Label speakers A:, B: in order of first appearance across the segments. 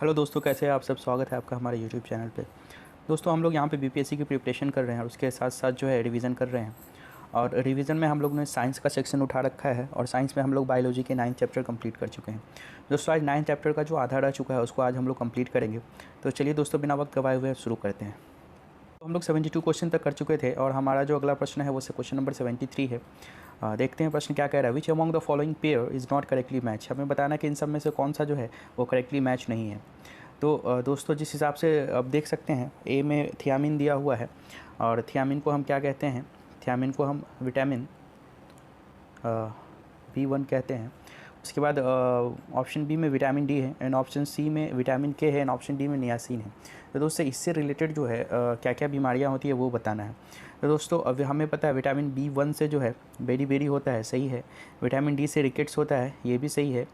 A: Hello दोस्तों, कैसे हैं आप सब। स्वागत है आपका हमारे यूट्यूब चैनल पे। दोस्तों, हम लोग यहाँ पे बीपीएससी की प्रिपरेशन कर रहे हैं और उसके साथ साथ जो है रिवीजन कर रहे हैं। और रिवीजन में हम लोग ने साइंस का सेक्शन उठा रखा है और साइंस में हम लोग बायोलॉजी के 9 चैप्टर कंप्लीट कर चुके हैं। दोस्तों, आज 9 चैप्टर का जो आधा रह चुका है उसको आज हम लोग कंप्लीट करेंगे। तो चलिए दोस्तों, बिना वक्त गवाए हुए शुरू करते हैं। तो हम लोग 72 क्वेश्चन तक कर चुके थे और हमारा जो अगला प्रश्न है वो क्वेश्चन नंबर 73 है। देखते हैं प्रश्न क्या कह रहा है। Which among the following pair is not correctly match. हमें बताना कि इन सब में से कौन सा जो है वो करेक्टली मैच नहीं है। तो दोस्तों, जिस हिसाब से अब देख सकते हैं, ए में थियामिन दिया हुआ है और थियामिन को हम क्या कहते हैं, थियामिन को हम विटामिन B1 कहते हैं। उसके बाद ऑप्शन बी में विटामिन डी है एंड ऑप्शन सी में विटामिन के है एंड ऑप्शन डी में नियासिन है। तो दोस्तों, इससे रिलेटेड जो है क्या क्या बीमारियां होती है वो बताना है। तो दोस्तों, अब हमें पता है विटामिन B1 से जो है बेरी होता है, सही है। विटामिन डी से रिकेट्स होता है, ये भी सही है।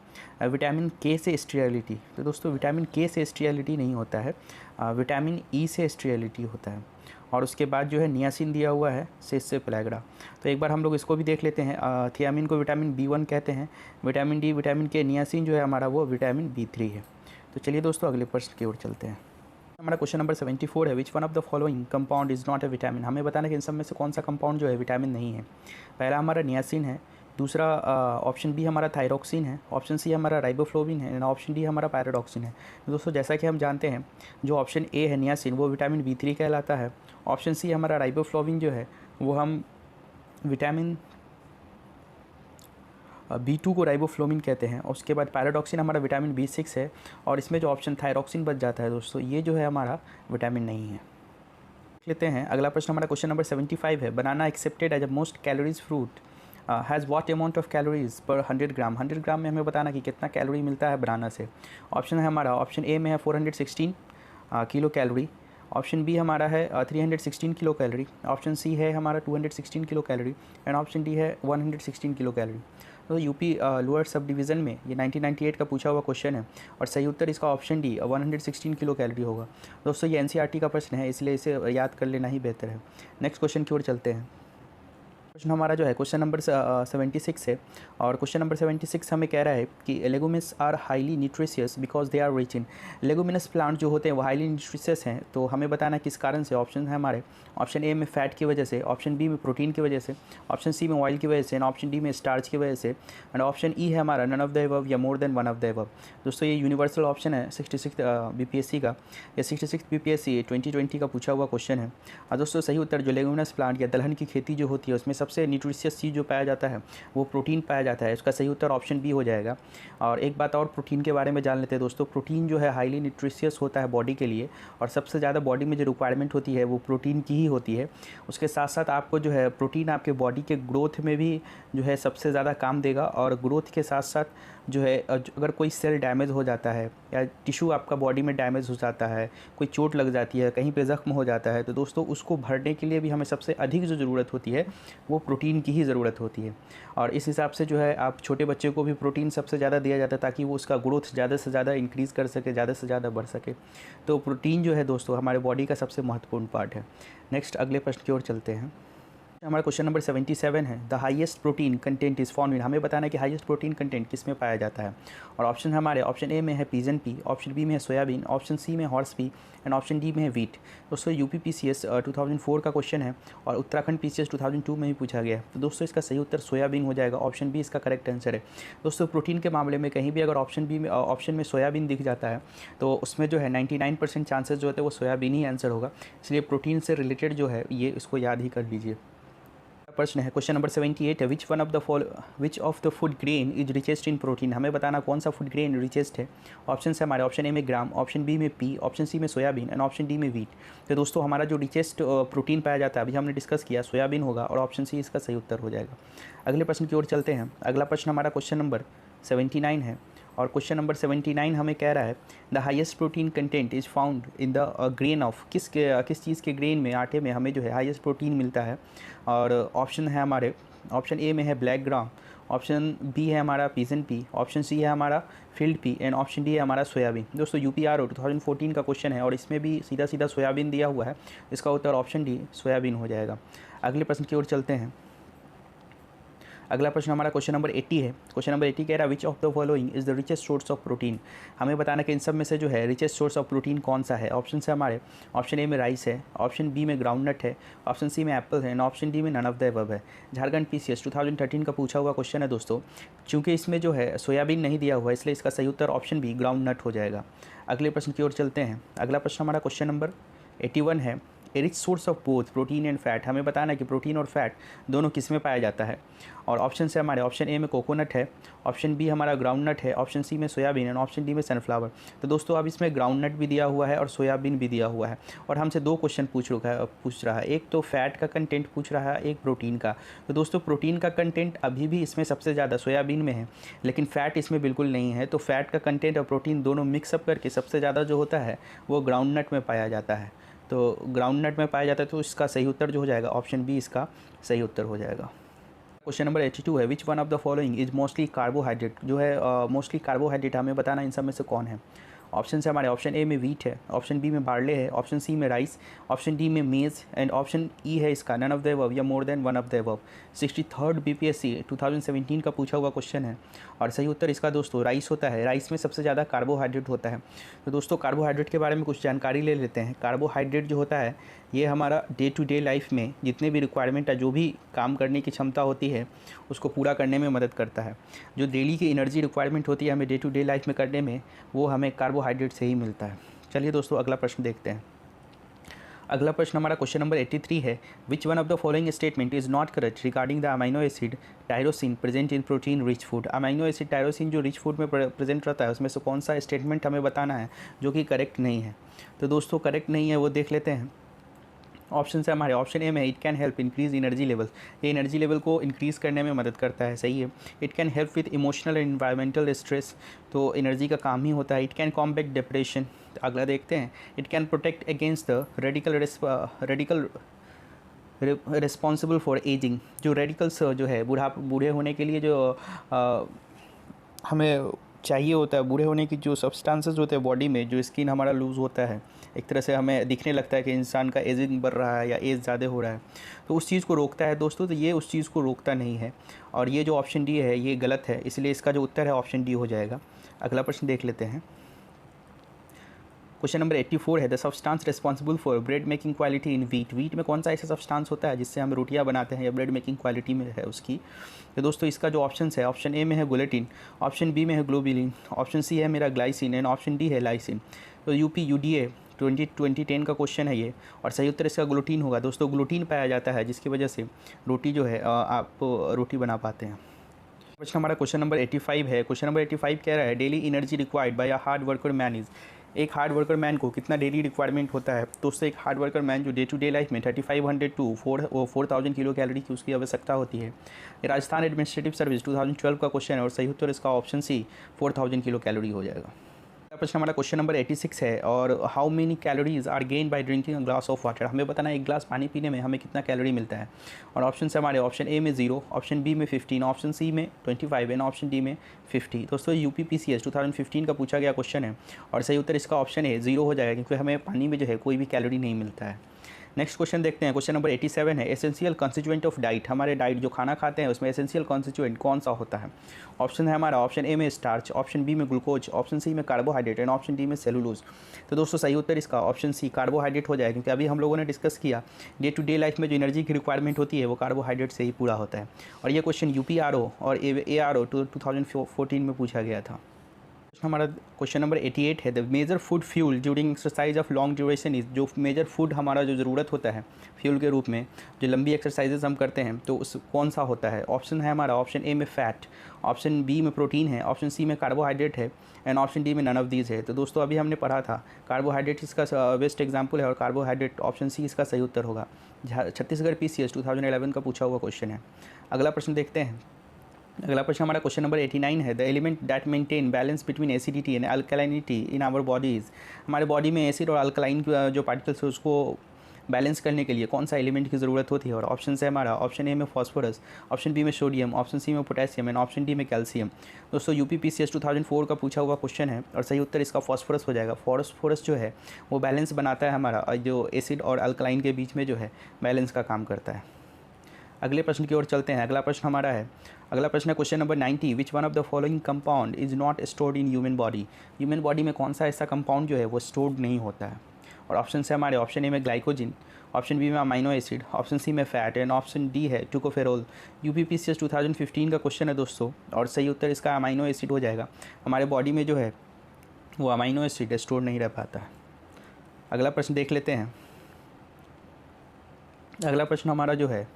A: विटामिन के से स्टीरियलिटी, तो दोस्तों विटामिन के से स्टीरियलिटी नहीं होता है, विटामिन ई से स्टीरियलिटी होता है। और उसके बाद जो है नियासिन दिया हुआ है, से पेलाग्रा। तो एक बार हम लोग इसको भी देख लेते हैं। थियामिन को विटामिन B1 कहते हैं, विटामिन डी विटामिन के, नियासिन जो है हमारा वो विटामिन B3 है। तो चलिए दोस्तों, अगले प्रश्न की ओर चलते हैं। हमारा क्वेश्चन नंबर 74 है। Which one of the following compound is not A vitamin. हमें बताना कि इन सब में से कौन सा कंपाउंड जो है विटामिन नहीं है। पहला हमारा नियासिन है, दूसरा ऑप्शन बी हमारा थायरोक्सिन है, ऑप्शन सी हमारा राइबोफ्लोविन है एंड ऑप्शन डी हमारा पैराडॉक्सिन है। तो दोस्तों, जैसा कि हम जानते हैं, जो ऑप्शन ए है नियासिन वो विटामिन B3 कहलाता है। ऑप्शन सी हमारा राइबोफ्लोविन जो है वो हम विटामिन B2 को राइबोफ्लोविन कहते हैं। और उसके बाद पैराडॉक्सिन हमारा विटामिन B6 है। और इसमें जो ऑप्शन थायरोक्सिन बच जाता है दोस्तों, ये जो है हमारा विटामिन नहीं है। लेते हैं अगला प्रश्न। हमारा क्वेश्चन नंबर 75 है। Banana accepted as a most calories fruit has what amount of calories per 100 ग्राम। 100 ग्राम में हमें बताना कि कितना कैलोरी मिलता है बनाना से। ऑप्शन है हमारा, ऑप्शन ए में है 416 किलो कैलोरी, ऑप्शन बी हमारा है 316 किलो कैलोरी, ऑप्शन सी है हमारा 216 kilo calorie and option D है 116 किलो कैलोरी। तो यूपी लोअर सब डिवीज़न में ये 1998 का पूछा हुआ क्वेश्चन है और सही उत्तर इसका ऑप्शन डी 116 किलो कैलोरी होगा। दोस्तों, ये एनसीईआरटी का प्रश्न है, इसलिए इसे याद कर लेना ही बेहतर है। नेक्स्ट क्वेश्चन की ओर चलते हैं। क्वेश्चन हमारा जो है क्वेश्चन नंबर 76 है और क्वेश्चन नंबर 76 हमें कह रहा है कि leguminous are highly nutritious because they are rich in. Leguminous plant जो होते हैं वो हाईली न्यूट्रिशियस हैं, तो हमें बताना है किस कारण से। ऑप्शन है हमारे, ऑप्शन ए में फैट की वजह से, ऑप्शन बी में प्रोटीन की वजह से, ऑप्शन सी में ऑयल की वजह से एंड ऑप्शन डी में स्टार्च की वजह से एंड ऑप्शन ई है हमारा नन ऑफ द अबव या more than one of the above. दोस्तों, ये यूनिवर्सल ऑप्शन है 66 बीपीएससी का, या 66 बीपीएससी 2020 का पूछा हुआ क्वेश्चन है। और दोस्तों, सही उत्तर जो लेगुमिनस प्लांट या दलहन की खेती जो होती है उसमें सबसे न्यूट्रिशियस चीज़ जो पाया जाता है वो प्रोटीन पाया जाता है। इसका सही उत्तर ऑप्शन बी हो जाएगा। और एक बात और प्रोटीन के बारे में जान लेते हैं दोस्तों। प्रोटीन जो है हाईली न्यूट्रिशियस होता है बॉडी के लिए और सबसे ज़्यादा बॉडी में जो रिक्वायरमेंट होती है वो प्रोटीन की ही होती है। उसके साथ साथ आपको जो है प्रोटीन आपके बॉडी के ग्रोथ में भी जो है सबसे ज़्यादा काम देगा। और ग्रोथ के साथ साथ जो है अगर कोई सेल डैमेज हो जाता है या टिश्यू आपका बॉडी में डैमेज हो जाता है, कोई चोट लग जाती है, कहीं पे ज़ख्म हो जाता है, तो दोस्तों उसको भरने के लिए भी हमें सबसे अधिक जो ज़रूरत होती है वो प्रोटीन की ही ज़रूरत होती है। और इस हिसाब से जो है आप छोटे बच्चे को भी प्रोटीन सबसे ज़्यादा दिया जाता है ताकि वो उसका ग्रोथ ज़्यादा से ज़्यादा इंक्रीज़ कर सके, ज़्यादा से ज़्यादा बढ़ सके। तो प्रोटीन जो है दोस्तों हमारे बॉडी का सबसे महत्वपूर्ण पार्ट है। नेक्स्ट अगले प्रश्न की ओर चलते हैं। हमारा क्वेश्चन नंबर 77 है। The highest protein content is found in. हमें बताना है कि हाईएस्ट प्रोटीन कंटेंट किस में पाया जाता है। और ऑप्शन हमारे, ऑप्शन ए में है पीजन पी, ऑप्शन बी में है सोयाबीन, ऑप्शन सी में horse P and option D में है वीट। दोस्तों, यूपी पीसीएस 2004 का क्वेश्चन है और उत्तराखंड पीसीएस 2002 में भी पूछा गया है। तो दोस्तों, इसका सही उत्तर सोयाबीन हो जाएगा। ऑप्शन बी इसका करेक्ट आंसर है। दोस्तों, प्रोटीन के मामले में कहीं भी अगर ऑप्शन में सोयाबीन दिख जाता है तो उसमें जो है 99% चांसेस जो होते हैं वो सोयाबीन ही आंसर होगा। इसलिए प्रोटीन से रिलेटेड जो है ये इसको याद ही कर लीजिए। प्रश्न है क्वेश्चन नंबर 78 है। विच of the food grain is richest in protein. हमें बताना कौन सा फूड ग्रेन रिचेस्ट है। ऑप्शन है हमारे, ऑप्शन ए में ग्राम, ऑप्शन बी में पी, ऑप्शन सी में सोयाबीन एंड ऑप्शन डी में वीट। तो दोस्तों, हमारा जो रिचेस्ट प्रोटीन पाया जाता है अभी हमने डिस्कस किया सोयाबीन होगा और ऑप्शन सी इसका सही उत्तर हो जाएगा। अगले प्रश्न की ओर चलते हैं। अगला प्रश्न हमारा क्वेश्चन नंबर 79 है और क्वेश्चन नंबर 79 हमें कह रहा है the highest protein content is found in the grain of. किस चीज़ के ग्रेन में, आटे में हमें जो है हाईएस्ट प्रोटीन मिलता है। और ऑप्शन है हमारे, ऑप्शन ए में है ब्लैक ग्राम, ऑप्शन बी है हमारा पीजन पी, ऑप्शन सी है हमारा field P and option D है हमारा सोयाबीन। दोस्तों, यूपीआरओ 2014 का क्वेश्चन है और इसमें भी सीधा सीधा सोयाबीन दिया हुआ है। इसका उत्तर ऑप्शन डी सोयाबीन हो जाएगा। अगले प्रश्न की ओर चलते हैं। अगला प्रश्न हमारा क्वेश्चन नंबर 80 है। क्वेश्चन नंबर 80 कह रहा है विच of the following is the richest source of protein. हमें बताना कि इन सब में से जो है रिचेस्ट सोर्स ऑफ प्रोटीन कौन सा है। ऑप्शन है हमारे, ऑप्शन ए में राइस है, ऑप्शन बी में ग्राउंडनट है, ऑप्शन सी में एप्पल है, एंड ऑप्शन डी में नन ऑफ द अबव है। झारखंड PCS 2013 का पूछा हुआ क्वेश्चन है दोस्तों। चूँकि इसमें जो है सोयाबीन नहीं दिया हुआ है, इसलिए इसका सही उत्तर ऑप्शन बी ग्राउंडनट हो जाएगा। अगले प्रश्न की ओर चलते हैं। अगला प्रश्न हमारा क्वेश्चन नंबर 81 है। A rich source of both protein and fat. हमें बताना है कि प्रोटीन और फैट दोनों किस में पाया जाता है। और ऑप्शन से हमारे, ऑप्शन ए में कोकोनट है, ऑप्शन बी हमारा ग्राउंडनट है, ऑप्शन सी में सोयाबीन एंड ऑप्शन डी में सनफ्लावर। तो दोस्तों अब इसमें ग्राउंडनट भी दिया हुआ है और सोयाबीन भी दिया हुआ है, और हमसे दो क्वेश्चन पूछ रहा है। एक तो फैट का कंटेंट पूछ रहा है, एक प्रोटीन का। तो दोस्तों प्रोटीन का कंटेंट अभी भी इसमें सबसे ज़्यादा सोयाबीन में है, लेकिन फ़ैट इसमें बिल्कुल नहीं है। तो फैट का कंटेंट और प्रोटीन दोनों मिक्सअप करके सबसे ज़्यादा जो होता है वो ग्राउंडनट में पाया जाता है। तो ग्राउंडनट में पाया जाता है, तो इसका सही उत्तर जो हो जाएगा ऑप्शन बी इसका सही उत्तर हो जाएगा। क्वेश्चन नंबर 82 है which one of the following is mostly carbohydrate. जो है मोस्टली कार्बोहाइड्रेट, हमें बताना इन सब में से कौन है। ऑप्शन से हमारे, ऑप्शन ए में वीट है, ऑप्शन बी में बार्ले है, ऑप्शन सी में राइस, ऑप्शन डी में मेज़, एंड ऑप्शन ई है इसका नन ऑफ द अबव या more than one of the above. 63rd BPSC 2017 का पूछा हुआ क्वेश्चन है, और सही उत्तर इसका दोस्तों राइस होता है। राइस में सबसे ज़्यादा कार्बोहाइड्रेट होता है। तो दोस्तों कार्बोहाइड्रेट के बारे में कुछ जानकारी ले लेते हैं। कार्बोहाइड्रेट जो होता है ये हमारा डे टू डे लाइफ में जितने भी रिक्वायरमेंट है, जो भी काम करने की क्षमता होती है उसको पूरा करने में मदद करता है। जो डेली की एनर्जी रिक्वायरमेंट होती है हमें डे टू डे लाइफ में करने में, वो हमें कार्बोहाइड्रेट से ही मिलता है। चलिए दोस्तों अगला प्रश्न देखते हैं। अगला प्रश्न हमारा क्वेश्चन नंबर 83 है which one of the following statement is not correct regarding the amino acid tyrosine present in protein rich food. Amino acid tyrosine जो रिच फूड में प्रेजेंट रहता है उसमें से कौन सा स्टेटमेंट हमें बताना है जो कि करेक्ट नहीं है। तो दोस्तों करेक्ट नहीं है वो देख लेते हैं। ऑप्शन से हमारे, ऑप्शन ए में it can help increase energy level. ये एनर्जी लेवल को इंक्रीज़ करने में मदद करता है, सही है। It can help with emotional and environmental stress, तो एनर्जी का काम ही होता है। It can combat depression. अगला देखते हैं। It can protect against the radical responsible for ageing. जो रेडिकल्स जो है बूढ़े होने के लिए जो हमें चाहिए होता है, बूढ़े होने की जो सब्सटेंसेस होते हैं बॉडी में, जो स्किन हमारा लूज़ होता है, एक तरह से हमें दिखने लगता है कि इंसान का एजिंग बढ़ रहा है या एज ज़्यादा हो रहा है, तो उस चीज़ को रोकता है दोस्तों। तो ये उस चीज़ को रोकता नहीं है, और ये जो ऑप्शन डी है ये गलत है, इसलिए इसका जो उत्तर है ऑप्शन डी हो जाएगा। अगला प्रश्न देख लेते हैं। क्वेश्चन नंबर 84 है the substance responsible for bread making quality in wheat. Wheat में कौन सा ऐसा सब्सटेंस होता है जिससे हम रोटियां बनाते हैं या ब्रेड मेकिंग क्वालिटी में है उसकी। तो दोस्तों इसका जो ऑप्शन है, ऑप्शन ए में है ग्लूटिन, ऑप्शन बी में है ग्लोबिलिन, ऑप्शन सी है मेरा ग्लाइसिन, एंड ऑप्शन डी है लाइसिन। तो UP UDA 2010 का क्वेश्चन है ये, और सही उत्तर इसका ग्लूटीन होगा। दोस्तों ग्लूटीन पाया जाता है जिसकी वजह से रोटी जो है आप रोटी बना पाते हैं। प्रश्न हमारा क्वेश्चन नंबर 85 है। क्वेश्चन नंबर 85 कह रहा है daily energy required by a hard worker man is. एक हार्ड वर्कर मैन को कितना डेली रिक्वायरमेंट होता है। तो उससे एक हार्ड वर्कर मैन जो डे टू डे लाइफ में 3500 टू 4000 किलो कैलोरी की उसकी आवश्यकता होती है। राजस्थान एडमिनिस्ट्रेटिव सर्विस 2012 का क्वेश्चन है, और सही उत्तर इसका ऑप्शन सी 4000 किलो कैलोरी हो जाएगा। प्रश्न हमारा क्वेश्चन नंबर 86 है, और how many calories are gain by drinking a glass of water. हमें बताना है एक ग्लास पानी पीने में हमें कितना कैलोरी मिलता है। और ऑप्शन से हमारे, ऑप्शन ए में 0, ऑप्शन बी में 15, ऑप्शन सी में 25 एंड ऑप्शन डी में 50। दोस्तों UP PCS 2015 का पूछा गया क्वेश्चन है, और सही उत्तर इसका ऑप्शन ए 0 हो जाएगा, क्योंकि हमें पानी में जो है कोई भी कैलोरी नहीं मिलता है। नेक्स्ट क्वेश्चन देखते हैं। क्वेश्चन नंबर 87 है एसेंशियल कॉन्स्टिट्यूएंट ऑफ डाइट। हमारे डाइट जो खाना खाते हैं उसमें एसेंशियल कॉन्स्टिट्यूएंट कौन सा होता है। ऑप्शन है हमारा, ऑप्शन ए में स्टार्च, ऑप्शन बी में ग्लूकोज, ऑप्शन सी में कार्बोहाइड्रेट, एंड ऑप्शन डी में सेलुलोज। तो दोस्तों सही उत्तर इसका ऑप्शन सी कार्बोहाइड्रेट हो जाएगा, क्योंकि अभी हम लोगों ने डिस्कस किया डे टू डे लाइफ में जो एनर्जी की रिक्वायरमेंट होती है वो कार्बोहाइड्रेट से ही पूरा होता है। और ये क्वेश्चन UPRO और ARO 2014 में पूछा गया था। हमारा क्वेश्चन नंबर 88 है the major food fuel during exercise of long duration is. जो मेजर फूड हमारा जो ज़रूरत होता है फ्यूल के रूप में जो लंबी एक्सरसाइजेज हम करते हैं, तो उस कौन सा होता है। ऑप्शन है हमारा, ऑप्शन ए में फैट, ऑप्शन बी में प्रोटीन है, ऑप्शन सी में कार्बोहाइड्रेट है, एंड ऑप्शन डी में नन ऑफ दीज है। तो दोस्तों अभी हमने पढ़ा था कार्बोहाइड्रेट इसका बेस्ट एग्जाम्पल है, और कार्बोहाइड्रेट ऑप्शन सी इसका सही उत्तर होगा। छत्तीसगढ़ PCS 2011 का पूछा हुआ क्वेश्चन है। अगला प्रश्न देखते हैं। अगला प्रश्न हमारा क्वेश्चन नंबर 89 है the element that maintain balance between acidity and alkalinity in our bodies. हमारे बॉडी में एसिड और अल्कलाइन जो पार्टिकल्स है उसको बैलेंस करने के लिए कौन सा एलिमेंट की ज़रूरत होती है। और ऑप्शन है हमारा, ऑप्शन ए में फॉस्फोरस, ऑप्शन बी में सोडियम, ऑप्शन सी में पोटेशियम, एंड ऑप्शन डी में कैल्शियम। दोस्तों UP PCS 2004 का पूछा हुआ क्वेश्चन है, और सही उत्तर इसका फॉस्फोरस हो जाएगा। फॉस्फोरस जो है वो बैलेंस बनाता है हमारा, जो एसिड और अल्कलाइन के बीच में जो है बैलेंस का काम करता है। अगले प्रश्न की ओर चलते हैं। अगला प्रश्न हमारा है, अगला प्रश्न है question number 90, which one of the following compound is not stored in human body. Human body में कौन सा ऐसा कंपाउंड जो है वो स्टोर्ड नहीं होता है। और ऑप्शन से हमारे, ऑप्शन ए में ग्लाइकोजिन, ऑप्शन बी में अमाइनो एसिड, ऑप्शन सी में फैट एंड ऑप्शन डी है टोकोफेरोल। यूपीपीसीएस 2015 का क्वेश्चन है दोस्तों, और सही उत्तर इसका अमाइनो एसिड हो जाएगा। हमारे बॉडी में जो है वो अमाइनो एसिड स्टोर नहीं रह पाता है। अगला प्रश्न देख लेते हैं। अगला प्रश्न हमारा जो है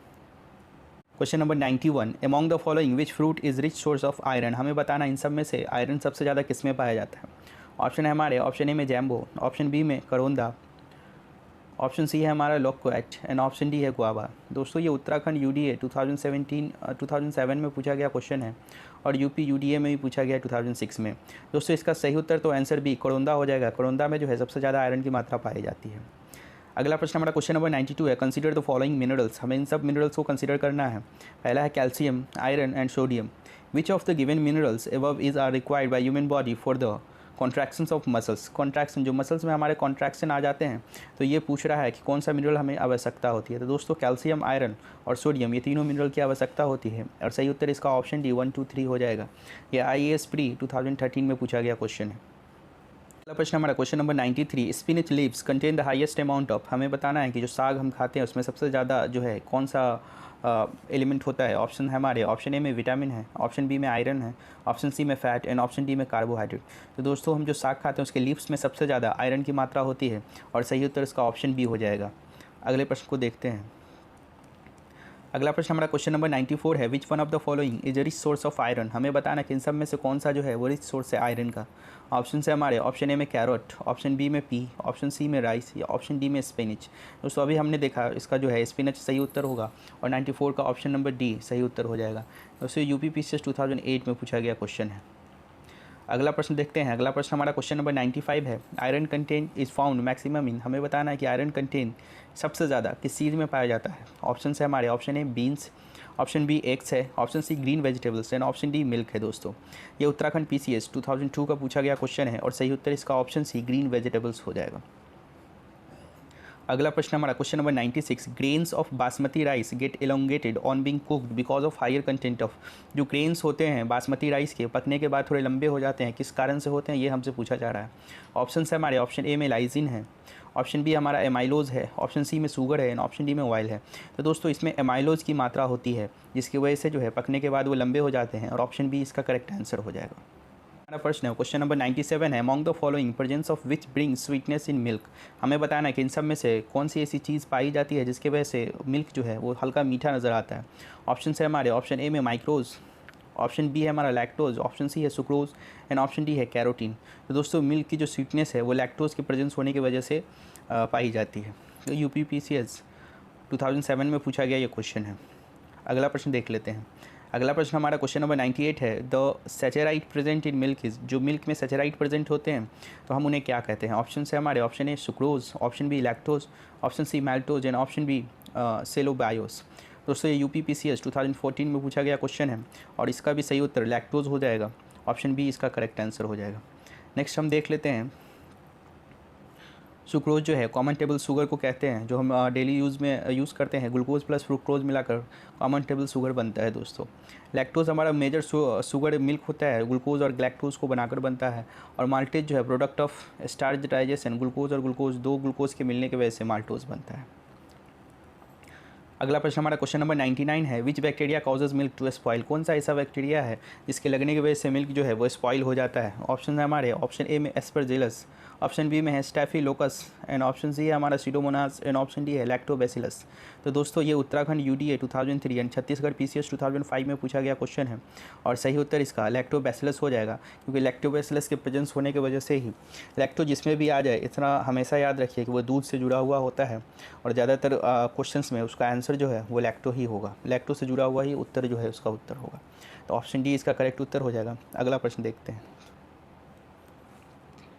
A: question number 91, among the following which fruit is rich source of iron. हमें बताना इन सब में से आयरन सबसे ज़्यादा किस में पाया जाता है। ऑप्शन है हमारे, ऑप्शन ए में जैम्बो, ऑप्शन बी में करोंदा, ऑप्शन सी है हमारा लोक्वेट एंड ऑप्शन डी है गुआवा। दोस्तों ये उत्तराखंड यूडीए 2007 में पूछा गया क्वेश्चन है, और यूपी यूडीए में भी पूछा गया 2006 में। दोस्तों इसका सही उत्तर तो आंसर बी करोंदा हो जाएगा। करोंदा में जो है सबसे ज़्यादा आयरन की मात्रा पाई जाती है। अगला प्रश्न हमारा क्वेश्चन नंबर 92 है, कंसीडर द फॉलोइंग मिनरल्स। हमें इन सब मिनरल्स को कंसीडर करना है। पहला है calcium, iron and sodium. Which of the given minerals above is are required by human body for the contractions of muscles. Contraction, जो मसल्स में हमारे कॉन्ट्रैक्शन आ जाते हैं, तो ये पूछ रहा है कि कौन सा मिनरल हमें आवश्यकता होती है। तो दोस्तों कैल्शियम, आयरन और सोडियम, ये तीनों मिनरल की आवश्यकता होती है, और सही उत्तर इसका ऑप्शन डी 1, 2, 3 हो जाएगा। ये IAS प्री 2013 में पूछा गया क्वेश्चन है। अगला प्रश्न हमारा question number 93, spinach leaves contain the highest amount of. हमें बताना है कि जो साग हम खाते हैं उसमें सबसे ज़्यादा जो है कौन सा एलिमेंट होता है। ऑप्शन है हमारे, ऑप्शन ए में विटामिन है, ऑप्शन बी में आयरन है, ऑप्शन सी में फैट एंड ऑप्शन डी में कार्बोहाइड्रेट। तो दोस्तों हम जो साग खाते हैं उसके लीव्स में सबसे ज़्यादा आयरन की मात्रा होती है, और सही उत्तर इसका ऑप्शन बी हो जाएगा। अगले प्रश्न को देखते हैं। अगला प्रश्न हमारा क्वेश्चन नंबर 94 है, which one of the following is rich source of iron. हमें बताना कि इन सब में से कौन सा जो है वो रिच सोर्स है आयरन का। ऑप्शन से हमारे, ऑप्शन ए में कैरोट, ऑप्शन बी में पी, ऑप्शन सी में राइस, या ऑप्शन डी में स्पिनच। दोस्तों अभी हमने देखा इसका जो है स्पिनच सही उत्तर होगा, और 94 का ऑप्शन नंबर डी सही उत्तर हो जाएगा। दोस्तों यूपीपीसीएस 2008 में पूछा गया क्वेश्चन है। अगला प्रश्न देखते हैं। अगला प्रश्न हमारा क्वेश्चन नंबर 95 है, iron content is found maximum in. हमें बताना है कि आयरन कंटेंट सबसे ज़्यादा किस चीज़ में पाया जाता है। ऑप्शन है हमारे, option A beans, option B eggs है, option C green vegetables and option D milk है। दोस्तों ये उत्तराखंड PCS 2002 का पूछा गया क्वेश्चन है, और सही उत्तर इसका ऑप्शन सी ग्रीन वेजिटेबल्स हो जाएगा। अगला प्रश्न हमारा question number 96, grains of basmati rice get elongated on being cooked because of higher content of. जो ग्रेन्स होते हैं बासमती राइस के, पकने के बाद थोड़े लंबे हो जाते हैं, किस कारण से होते हैं ये हमसे पूछा जा रहा है। ऑप्शन है हमारे, ऑप्शन ए में लाइजिन है, ऑप्शन बी हमारा एमाइलोज है, ऑप्शन सी में शुगर है एंड ऑप्शन डी में ऑयल है। तो दोस्तों इसमें एमाइलोज की मात्रा होती है, जिसकी वजह से जो है पकने के बाद वो लंबे हो जाते हैं, और ऑप्शन बी इसका करेक्ट आंसर हो जाएगा। हमारा प्रश्न है क्वेश्चन नंबर 97 है, among the following presence of which bring sweetness in milk. हमें बताना है कि इन सब में से कौन सी ऐसी चीज़ पाई जाती है जिसकी वजह से मिल्क जो है वो हल्का मीठा नज़र आता है। ऑप्शन है हमारे, ऑप्शन ए में माइक्रोज, ऑप्शन बी है हमारा लैक्टोज, ऑप्शन सी है सुक्रोज एंड ऑप्शन डी है कैरोटीन। तो दोस्तों मिल्क की जो स्वीटनेस है वो लैक्टोज की प्रेजेंस होने की वजह से पाई जाती है। तो यूपीपीसीएस 2007 में पूछा गया ये क्वेश्चन है। अगला प्रश्न देख लेते हैं। अगला प्रश्न हमारा क्वेश्चन नंबर 98 है, the saccharide present in milk is. जो मिल्क में सेचेराइड प्रेजेंट होते हैं तो हम उन्हें क्या कहते हैं। ऑप्शन है हमारे, option A sucrose, option B lactose, option C maltose and option B cellobiose. दोस्तों ये यूपीपीसीएस 2014 में पूछा गया क्वेश्चन है, और इसका भी सही उत्तर लैक्टोज हो जाएगा। ऑप्शन बी इसका करेक्ट आंसर हो जाएगा। नेक्स्ट हम देख लेते हैं, सुक्रोज जो है कॉमन टेबल शुगर को कहते हैं, जो हम डेली यूज़ करते हैं। ग्लूकोज प्लस फ्रुक्टोज मिलाकर कॉमन टेबल शुगर बनता है। दोस्तों लैक्टोज हमारा मेजर शुगर मिल्क होता है, ग्लूकोज और गैलेक्टोज को बनाकर बनता है। और माल्टेज जो है product of starch digestion, glucose और ग्लूकोज दो ग्लूकोज के मिलने की वजह से माल्टोज बनता है। अगला प्रश्न हमारा क्वेश्चन नंबर 99 है, which bacteria causes milk to spoil. कौन सा ऐसा बैक्टीरिया है जिसके लगने की वजह से मिल्क जो है वो स्पॉइल हो जाता है। ऑप्शन है हमारे, ऑप्शन ए में एस्परजिलस, ऑप्शन बी में है स्टैफिलोकस एंड ऑप्शन सी है हमारा सीडोमोनास एंड ऑप्शन डी है लैक्टोबैसिलस। तो दोस्तों ये Uttarakhand UDA 2003 and Chhattisgarh PCS 2005 में पूछा गया क्वेश्चन है, और सही उत्तर इसका लैक्टोबैसिलस हो जाएगा, क्योंकि लैक्टोबैसिलस के प्रेजेंस होने की वजह से ही लैक्टो जिसमें भी आ जाए, इतना हमेशा याद रखिए कि वो दूध से जुड़ा हुआ होता है, और ज़्यादातर क्वेश्चंस में उसका आंसर जो है वो लैक्टो ही होगा। लैक्टो से जुड़ा हुआ ही उत्तर जो है उसका उत्तर होगा। तो ऑप्शन डी इसका करेक्ट उत्तर हो जाएगा। अगला प्रश्न देखते हैं,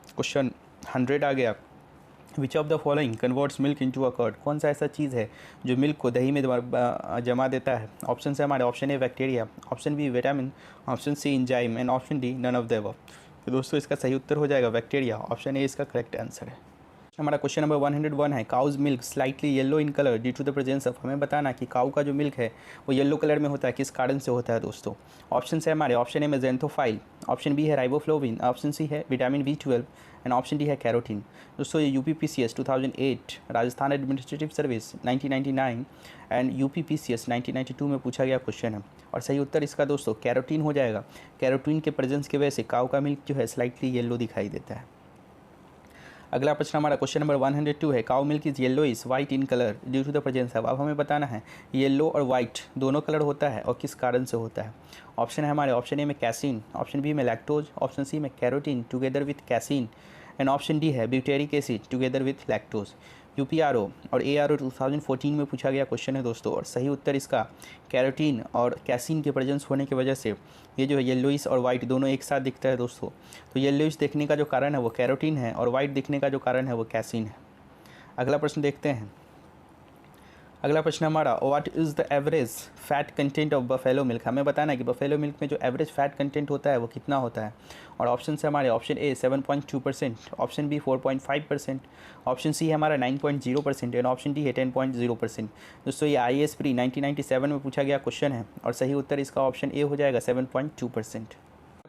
A: क्वेश्चन 100 आ गया, which of the following converts milk into a curd. कौन सा ऐसा चीज़ है जो मिल्क को दही में जमा देता है। ऑप्शन है हमारे, option A bacteria, option B vitamin, option C enzyme and option D none of the above. तो दोस्तों इसका सही उत्तर हो जाएगा बैक्टीरिया। ऑप्शन ए इसका करेक्ट आंसर है। हमारा क्वेश्चन नंबर 101 है, cow's milk slightly yellow in colour due to the presence of, हमें बताना कि काऊ का जो मिल्क है वो येलो कलर में होता है, किस कारण से होता है दोस्तों। ऑप्शन है हमारे, ऑप्शन ए में ज़ेंथोफाइल, ऑप्शन बी है राइबोफ्लोविन, ऑप्शन सी है vitamin B12 and option D है कैरोटीन। दोस्तों ये UPPCS 2008, Rajasthan administrative service 1999 and UPPCS 1992 में पूछा गया क्वेश्चन है, और सही उत्तर इसका दोस्तों कैरोटीन हो जाएगा। कैरोटीन के प्रेजेंस की वजह से काऊ का मिल्क जो है स्लाइटली येलो दिखाई देता है। अगला प्रश्न हमारा क्वेश्चन नंबर 102 है, cow milk is yellow is white in colour due to the presence of, अब हमें बताना है येलो और वाइट दोनों कलर होता है और किस कारण से होता है। ऑप्शन है हमारे, ऑप्शन ए में कैसीन, ऑप्शन बी में लैक्टोज, ऑप्शन सी में carotene together with casein and option D है butyric acid together with lactose. UPRO और ARO 2014 में पूछा गया क्वेश्चन है दोस्तों, और सही उत्तर इसका कैरोटीन और कैसीन के प्रेजेंस होने की वजह से ये जो है येलोइश और वाइट दोनों एक साथ दिखता है दोस्तों। तो येलोइश दिखने का जो कारण है वो कैरोटीन है और वाइट दिखने का जो कारण है वो कैसीन है। अगला प्रश्न देखते हैं। अगला प्रश्न हमारा, what is the average fat content of buffalo milk, हमें बताना है कि बफेलो मिल्क में जो एवरेज फैट कंटेंट होता है वो कितना होता है। और ऑप्शन से हमारे, option A 7.2%, option B 4.5%, option C है हमारा 9.0% एंड ऑप्शन डी है 10.0%। दोस्तों ये IAS प्री 1997 में पूछा गया क्वेश्चन है, और सही उत्तर इसका ऑप्शन ए हो जाएगा 7.2%।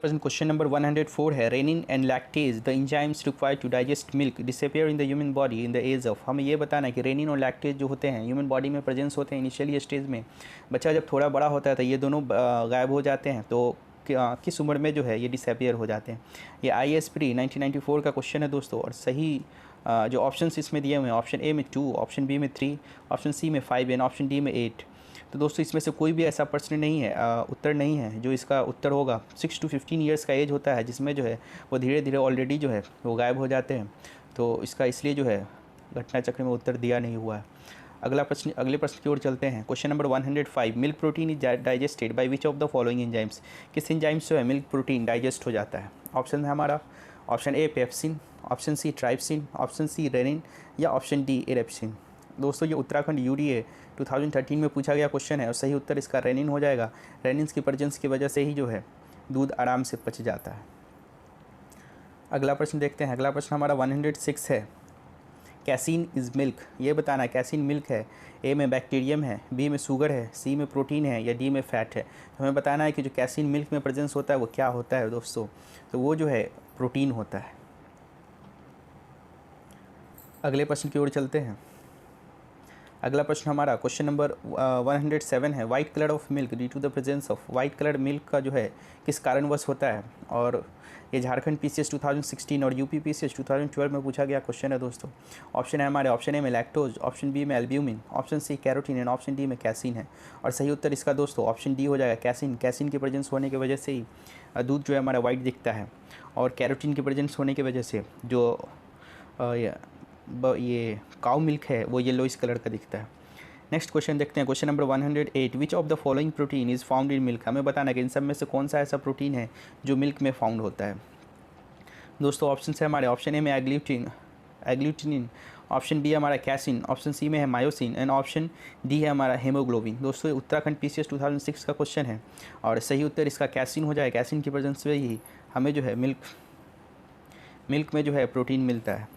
A: क्वेश्चन नंबर 104 है, rennin and lactase the enzymes required to digest milk disappear in the human body in the age of, हमें ये बताना है कि रेनिन और लैक्टेज जो होते हैं ह्यूमन बॉडी में प्रेजेंस होते हैं इनिशियली स्टेज में, बच्चा जब थोड़ा बड़ा होता है तो ये दोनों गायब हो जाते हैं, तो किस उम्र में जो है ये डिसअपियर हो जाते हैं। ये IAS प्री 1994 का क्वेश्चन है दोस्तों, और सही जो ऑप्शंस इसमें दिए हुए हैं, ऑप्शन ए में 2, ऑप्शन बी में 3, ऑप्शन सी में 5 एंड ऑप्शन डी में 8। तो दोस्तों इसमें से कोई भी ऐसा प्रश्न नहीं है, उत्तर नहीं है जो इसका उत्तर होगा। 6 to 15 ईयर्स का एज होता है जिसमें जो है वो धीरे धीरे ऑलरेडी जो है वो गायब हो जाते हैं, तो इसका इसलिए जो है घटना चक्र में उत्तर दिया नहीं हुआ है। अगले प्रश्न की ओर चलते हैं। Question number 105, milk protein is digested by which of the following enzymes, किस एंजाइम्स जो है मिल्क प्रोटीन डाइजेस्ट हो जाता है। ऑप्शन है हमारा, option A pepsin, option C trypsin, option C rennin या ऑप्शन डी एरेप्सिन। दोस्तों ये उत्तराखंड UDA 2013 में पूछा गया क्वेश्चन है, और सही उत्तर इसका रेनिन हो जाएगा। रेनिन की प्रेजेंस की वजह से ही जो है दूध आराम से पच जाता है। अगला प्रश्न देखते हैं। अगला प्रश्न हमारा 106 है, कैसीन इज़ मिल्क, ये बताना है कैसीन मिल्क है, ए में बैक्टीरियम है, बी में शुगर है, सी में प्रोटीन है या डी में फ़ैट है। तो हमें बताना है कि जो कैसीन मिल्क में प्रेजेंस होता है वो क्या होता है दोस्तों, तो वो जो है प्रोटीन होता है। अगले प्रश्न की ओर चलते हैं। अगला प्रश्न हमारा क्वेश्चन नंबर 107 है, white colour of milk due to the presence of, white colour milk का जो है किस कारणवश होता है, और ये झारखंड PCS 2016 और UPPCS 2012 में पूछा गया क्वेश्चन है दोस्तों। ऑप्शन है हमारे, ऑप्शन ए में लैक्टोज, ऑप्शन बी में albumin, option C carotene and option D में कैसीन है, और सही उत्तर इसका दोस्तों ऑप्शन डी हो जाएगा कैसीन। कैसीन की प्रेजेंस होने की वजह से ही दूध जो है हमारा वाइट दिखता है, और कैरोटीन की प्रेजेंस होने की वजह से जो ये काऊ मिल्क है वो येलोइश कलर का दिखता है। नेक्स्ट क्वेश्चन देखते हैं। Question number 108, which of the following protein is found in milk, हमें बताना है कि इन सब में से कौन सा ऐसा प्रोटीन है जो मिल्क में फाउंड होता है। दोस्तों ऑप्शन है हमारे, ऑप्शन ए में एग्लूटिनिन, ऑप्शन बी हमारा कैसिन, ऑप्शन सी में है मायोसिन एंड ऑप्शन डी है हमारा हेमोग्लोबिन। दोस्तों उत्तराखंड PCS 2006 का क्वेश्चन है, और सही उत्तर इसका कैसिन हो जाएगा। कैसिन की प्रेजेंस से ही हमें जो है मिल्क में जो है प्रोटीन मिलता है।